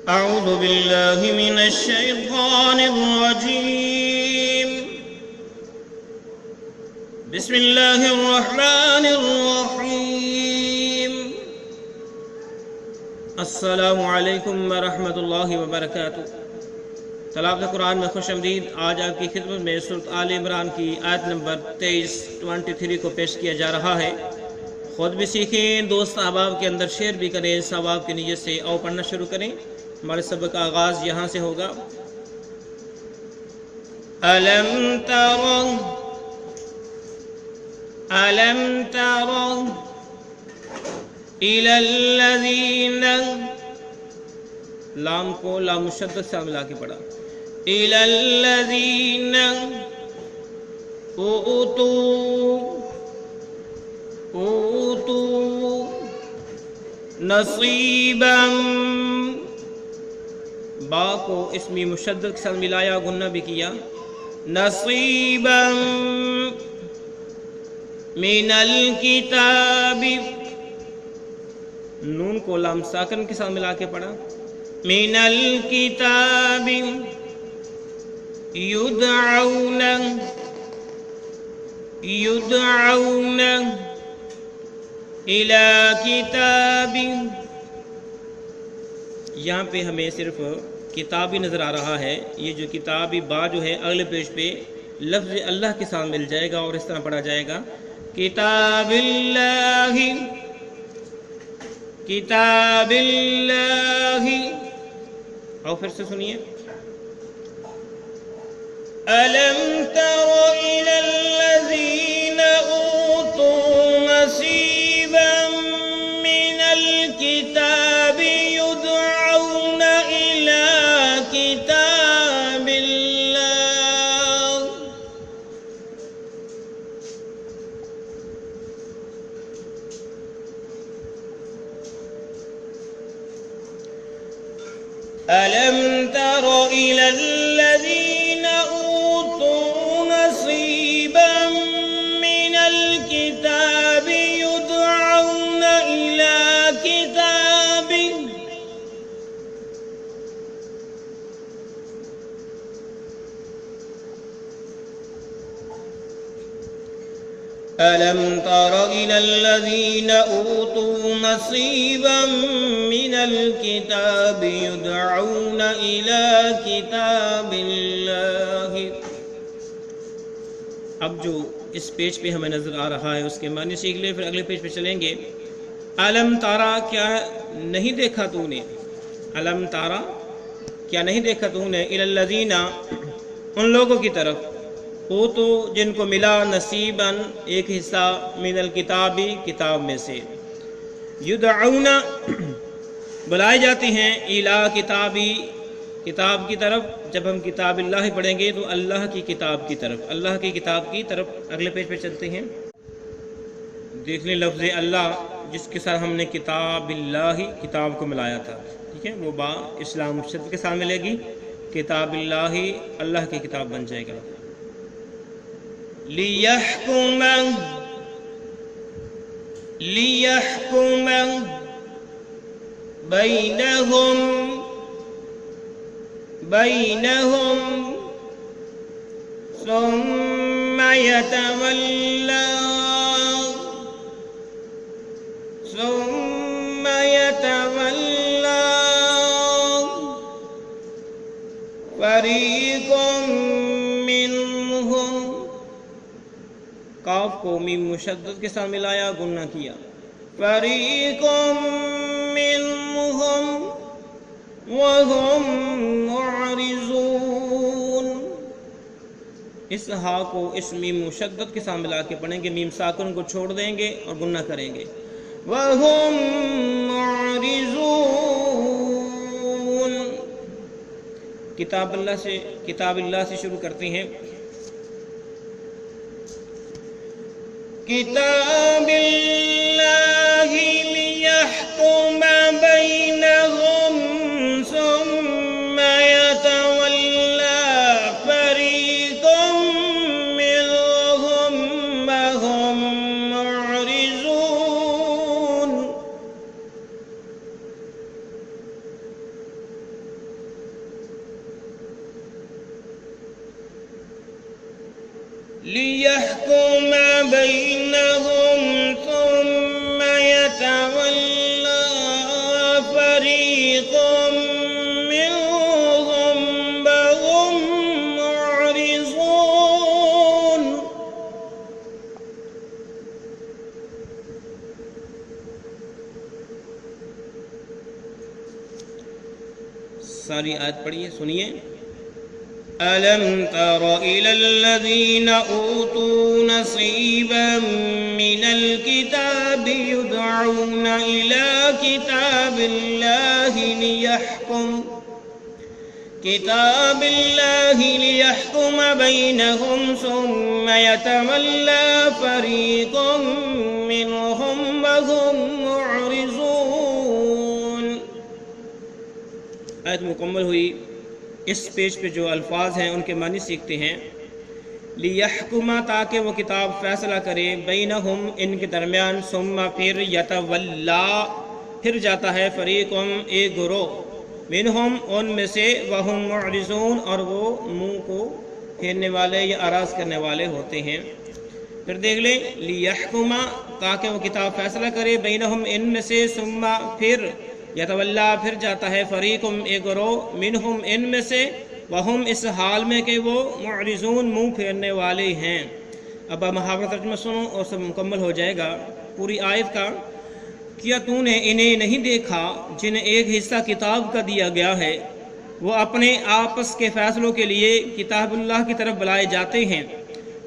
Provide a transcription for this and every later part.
أعوذ بالله من الشيطان الرجيم. بسم الله الرحمن الرحيم. السلام علیکم ورحمۃ اللہ وبرکاتہ. تلاوت قرآن میں خوش آمدید. آج آپ کی خدمت میں سورۃ آل عمران کی آیت نمبر 23 کو پیش کیا جا رہا ہے. خود بھی سیکھیں، دوست احباب کے اندر شیئر بھی کریں ثواب کی نیت سے. آؤ پڑھنا شروع کریں. ہمارے سبق کا آغاز یہاں سے ہوگا. ألم تر إلى الذين، لام کو لام مشدد سے ملا کے پڑھا، إلى الذين أوتوا نصيبا، با کو اسمی مشدد کے ساتھ ملایا، غنہ بھی کیا. نصیبا من الکتاب، نون کو لام ساکن کے ساتھ ملا کے پڑھا. من الکتاب یدعون الی کتاب، یہاں پہ ہمیں صرف کتابی نظر آ رہا ہے. یہ جو کتابی با جو ہے اگلے پیج پہ لفظ اللہ کے ساتھ مل جائے گا اور اس طرح پڑھا جائے گا. کتاب اللہ. اور پھر سے سنیے. ألم تر إلى الذين أوتوا نصيبا من الكتاب يدعون إلى كتاب الله. ألم تر إلى الذين أوتوا نصيبا من الكتاب يدعون إلى كتاب ألم تر إلى الذين أوتوا نصيبا من الكتاب يدعون إلى كتاب الله. اب جو اس پیج پہ ہمیں نظر آ رہا ہے اس کے معنی سیکھ لیں، پھر اگلے پیج پہ چلیں گے. علم تارا، کیا نہیں دیکھا تو نے، علم تارا کیا نہیں دیکھا تو نے، الی الذین، ان لوگوں کی طرف، اوتو جن کو ملا، نصیباً ایک حصہ، من الکتابی کتاب میں سے، یدعون بلائے جاتے ہیں، الی کتابی کتاب کی طرف. جب ہم کتاب اللہ پڑھیں گے تو اللہ کی کتاب کی طرف، اللہ کی کتاب کی طرف. اگلے پیج پہ چلتے ہیں. دیکھ لیں لفظ اللہ جس کے ساتھ ہم نے کتاب اللہ کتاب کو ملایا تھا، ٹھیک ہے، وہ با اسلام مشدد کے ساتھ ملے گی. کتاب اللہ اللہ کی کتاب بن جائے گا. لیحکم بینہم ثم یتولا فریق منہم، کاف کو میم مشدد کے ساتھ ملایا، غنہ کیا. فریق منہم وہم معرضون، اس ہا کو اس میم مشدد کے ساتھ ملا کے پڑھیں گے، میم ساکن کو چھوڑ دیں گے اور غنہ کریں گے. وہم معرضون. کتاب اللہ سے شروع کرتے ہیں. کتاب اللہ لیحکم بینہم ثم یتولا فریق منہم وہم معرضون. لِيَحْكُمَ بَيْنَهُمْ ثُمَّ يَتَوَلَّى فَرِيقٌ مِّنْهُمْ وَهُمْ مُعْرِضُونَ۔ ساری آیت پڑھیے، سنیے۔ أَلَمْ تَرَ إِلَى الَّذِينَ أُوتُوا نَصِيبًا مِّنَ الْكِتَابِ يُدْعَوْنَ إِلَى كِتَابِ اللَّهِ لِيَحْكُمَ بَيْنَهُمْ ثُمَّ يَتَوَلَّى فَرِيقٌ مِّنْهُمْ وَهُمْ مُعْرِضُونَ۔ آیت مکمل ہوئی۔ اس پیج پہ جو الفاظ ہیں ان کے معنی سیکھتے ہیں۔ لیحکما، تاکہ وہ کتاب فیصلہ کرے، بینہم، ان کے درمیان، ثم، پھر، یتولا، پھر جاتا ہے، فریقم، ایک گروہ، منہم، ان میں سے، وہم معرضون، اور وہ منہ کو پھیرنے والے یا اراض کرنے والے ہوتے ہیں۔ پھر دیکھ لیں، لیحکما، تاکہ وہ کتاب فیصلہ کرے، بینہم، ان میں سے، ثم، پھر، یتولا، پھر جاتا ہے، فریقم، ایک گروہ، منہم، ان میں سے، وہم، اس حال میں کہ وہ معرضون، منہ پھیرنے والے ہیں۔ اب محاورہ ترجمہ سنو اور سب مکمل ہو جائے گا پوری آیت کا۔ کیا تو نے انہیں نہیں دیکھا جنہیں ایک حصہ کتاب کا دیا گیا ہے، وہ اپنے آپس کے فیصلوں کے لیے کتاب اللہ کی طرف بلائے جاتے ہیں،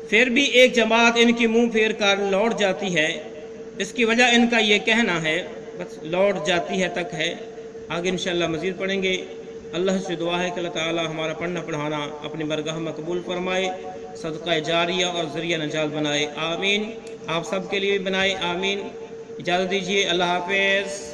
پھر بھی ایک جماعت ان کی منہ پھیر کر لوٹ جاتی ہے۔ اس کی وجہ ان کا یہ کہنا ہے، بس لوٹ جاتی ہے تک ہے۔ آگے انشاءاللہ مزید پڑھیں گے۔ اللہ سے دعا ہے کہ اللہ تعالی ہمارا پڑھنا پڑھانا اپنی برگاہ میں قبول فرمائے، صدقہ جاریہ اور ذریعہ نجات بنائے، آمین۔ آپ سب کے لیے بنائے، آمین۔ اجازت دیجیے، اللہ حافظ۔